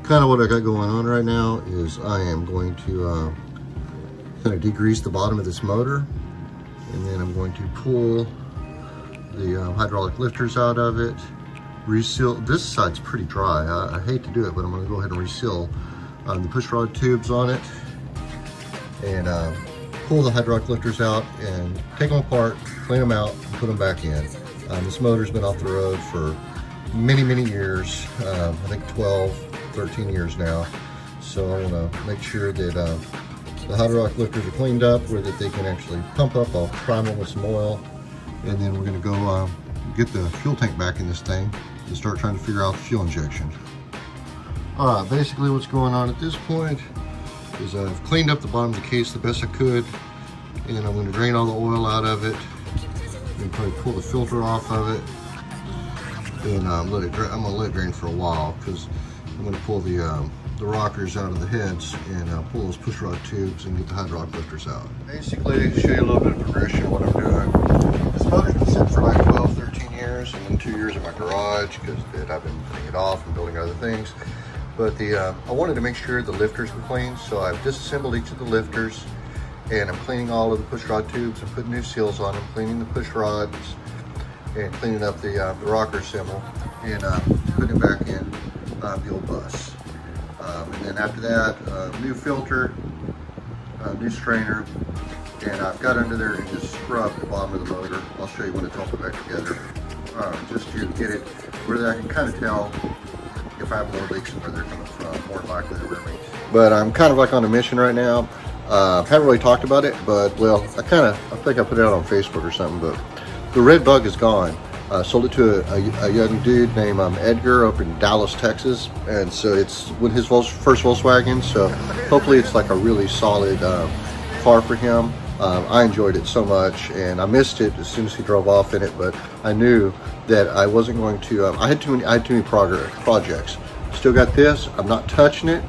kind of what I got going on right now is I am going to kind of degrease the bottom of this motor, and then I'm going to pull the hydraulic lifters out of it, reseal. This side's pretty dry. I hate to do it, but I'm going to go ahead and reseal the push rod tubes on it, and pull the hydraulic lifters out and take them apart, clean them out, and put them back in. This motor's been off the road for many, many years. I think 12, 13 years now. So I want to make sure that the hydraulic lifters are cleaned up where that they can actually pump up. I'll prime them with some oil, and then we're going to go get the fuel tank back in this thing and start trying to figure out the fuel injection. All right, basically what's going on at this point is I've cleaned up the bottom of the case the best I could, and I'm going to drain all the oil out of it and probably pull the filter off of it, and I'm going to let it drain for a while, because I'm going to pull the rockers out of the heads and pull those push rod tubes and get the hydraulic lifters out. Basically, to show you a little bit of progression of what I'm doing. This motor's been sitting for like 12, 13 years, and then 2 years in my garage because I've been putting it off and building other things. But I wanted to make sure the lifters were clean, so I've disassembled each of the lifters, and I'm cleaning all of the push rod tubes and putting new seals on them, cleaning the push rods, and cleaning up the rocker assemble, and putting it back in the old bus. And then after that, new filter, new strainer, and I've got under there and just scrubbed the bottom of the motor. I'll show you when it's all put back together, just to get it where I can kind of tell if I have more leaks and where they're coming from, more likely they're rimming. But I'm kind of like on a mission right now. Haven't really talked about it, but well, I think I put it out on Facebook or something, but the red bug is gone. Sold it to a young dude named Edgar up in Dallas, Texas, and so it's with his first Volkswagen, so hopefully it's like a really solid car for him. I enjoyed it so much, and I missed it as soon as he drove off in it, but I knew that I wasn't going to, I had too many projects. Still got this, I'm not touching it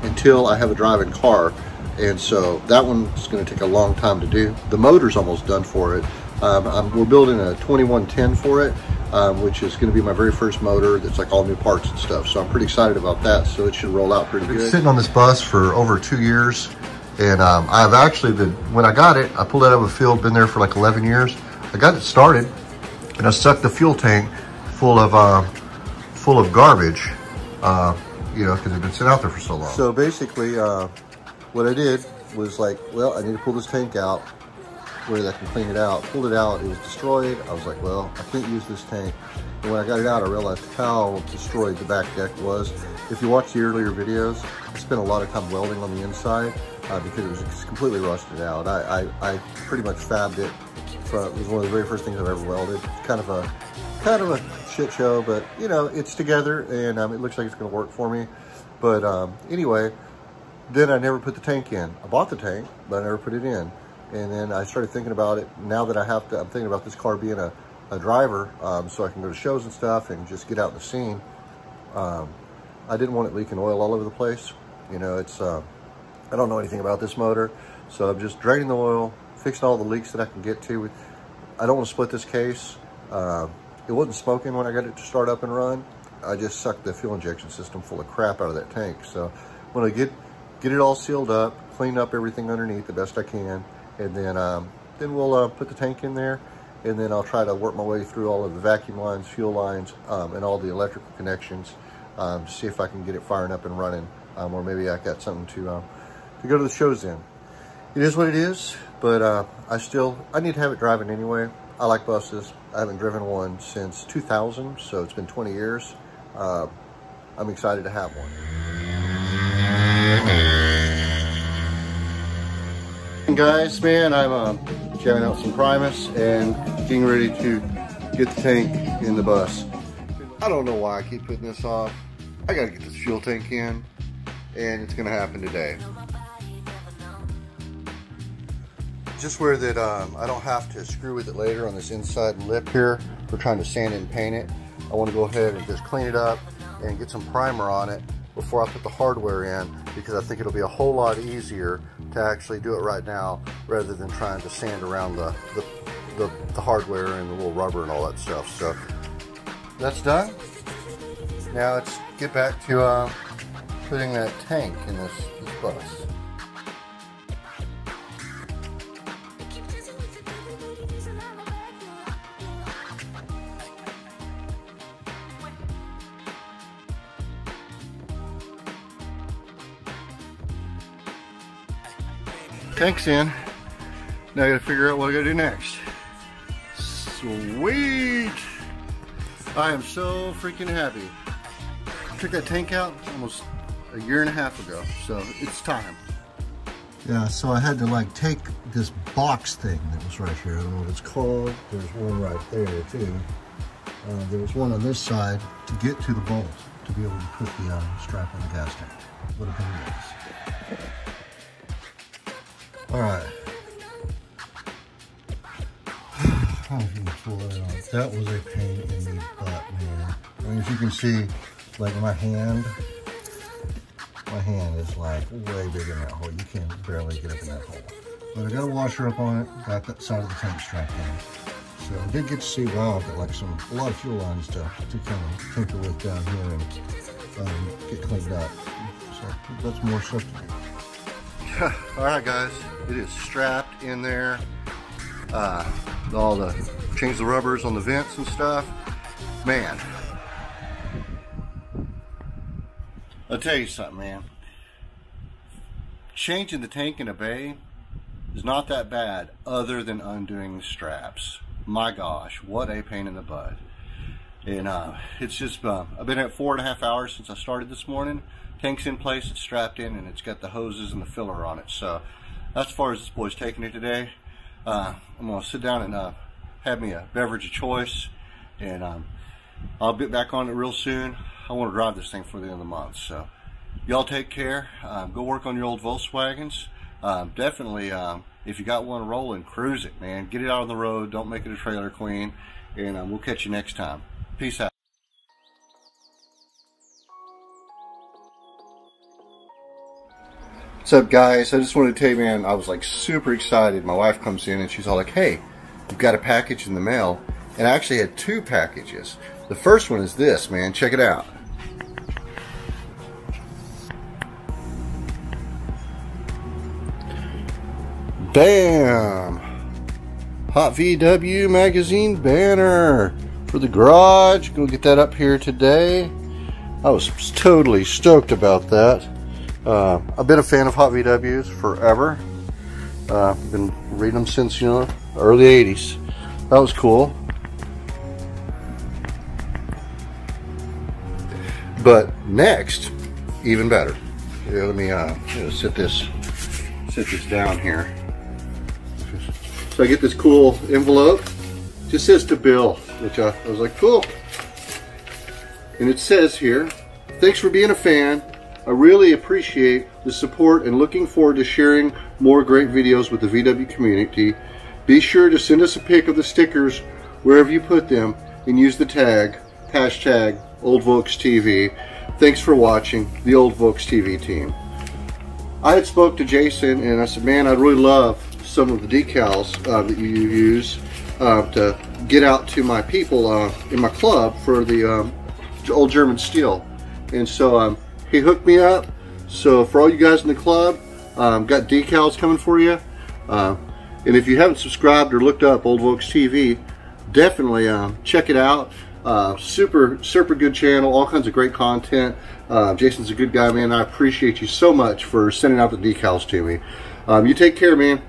until I have a driving car, and so that one's going to take a long time to do. The motor's almost done for it. We're building a 2110 for it, which is going to be my very first motor that's like all new parts and stuff. So I'm pretty excited about that. So it should roll out pretty good. I've been sitting on this bus for over 2 years, and I've actually been, when I got it, I pulled it out of a field, been there for like 11 years. I got it started, and I stuck the fuel tank full of garbage, you know, because it's been sitting out there for so long. So basically, what I did was like, well, I need to pull this tank out where I can clean it out. Pulled it out, it was destroyed. I was like, well, I can't use this tank. And when I got it out, I realized how destroyed the back deck was. If you watch the earlier videos, I spent a lot of time welding on the inside because it was just completely rusted out. I pretty much fabbed it. It was one of the very first things I've ever welded. It's kind of a shit show, but you know, it's together, and it looks like it's gonna work for me. But anyway, then I never put the tank in. I bought the tank, but I never put it in. And then I started thinking about it. Now that I'm thinking about this car being a driver, so I can go to shows and stuff and just get out in the scene. I didn't want it leaking oil all over the place. You know, it's, I don't know anything about this motor, so I'm just draining the oil, fixing all the leaks that I can get to. I don't want to split this case. It wasn't smoking when I got it to start up and run. I just sucked the fuel injection system full of crap out of that tank. So when I get it all sealed up, clean up everything underneath the best I can, and then we'll put the tank in there, and then I'll try to work my way through all of the vacuum lines, fuel lines, and all the electrical connections to see if I can get it firing up and running, or maybe I got something to go to the shows in. It is what it is, but I need to have it driving anyway. I like buses. I haven't driven one since 2000, so it's been 20 years. I'm excited to have one. Guys, man, I'm jamming out some Primus and getting ready to get the tank in the bus. I don't know why I keep putting this off. I gotta get this fuel tank in, and it's gonna happen today. Just where that I don't have to screw with it later on this inside lip here. We're trying to sand and paint it. I want to go ahead and just clean it up and get some primer on it before I put the hardware in, because I think it'll be a whole lot easier to actually do it right now rather than trying to sand around the hardware and the little rubber and all that stuff. So that's done. Now it's get back to putting that tank in this bus. Tank's in. Now I gotta figure out what I gotta do next. Sweet! I am so freaking happy. Took that tank out almost a year and a half ago, so it's time. Yeah, so I had to like take this box thing that was right here. I don't know what it's called. There's one right there too. There was one on this side to get to the bolt to be able to put the strap on the gas tank. What a pain it is. All right. I don't know if you can pull it out. That was a pain in the butt, man. I mean, as you can see, like my hand is like way bigger in that hole. You can barely get up in that hole. But I got a washer up on it, got that side of the tank strapped in. So I did get to see, wow, I've got like a lot of fuel lines to kind of tinker with down here and get cleaned up. So that's more stuff to do. All right, guys, it is strapped in there. All the change the rubbers on the vents and stuff. Man, I'll tell you something, man. Changing the tank in a bay is not that bad, other than undoing the straps. My gosh, what a pain in the butt. And it's just I've been at 4.5 hours since I started this morning. Tank's in place, it's strapped in, and it's got the hoses and the filler on it. So that's as far as this boy's taking it today. I'm gonna sit down and have me a beverage of choice, and I'll get back on it real soon. I want to drive this thing for the end of the month. So y'all take care. Go work on your old Volkswagens. Definitely, if you got one rolling, cruise it, man. Get it out on the road. Don't make it a trailer queen. And we'll catch you next time. Peace out. What's up, guys? I just wanted to tell you, man, I was like super excited. My wife comes in and she's all like, hey, you've got a package in the mail. And I actually had 2 packages. The first one is this, man. Check it out. Bam! Hot VW magazine banner for the garage. Go get that up here today. I was totally stoked about that. I've been a fan of Hot VWs forever. I've been reading them since, you know, early 80s. That was cool. But next, even better. Here, let me sit this down here. So I get this cool envelope. Just says to Bill, which I was like, cool. And it says here, thanks for being a fan. I really appreciate the support and looking forward to sharing more great videos with the VW community. Be sure to send us a pic of the stickers wherever you put them and use the tag, hashtag OldVolksTV. Thanks for watching, the Old Volks TV team. I had spoke to Jason and I said, man, I'd really love some of the decals that you use to get out to my people in my club for the old German steel. And so he hooked me up. So for all you guys in the club, got decals coming for you. And if you haven't subscribed or looked up Old Volks TV, definitely check it out. Super good channel, all kinds of great content. Jason's a good guy, man. I appreciate you so much for sending out the decals to me. You take care, man.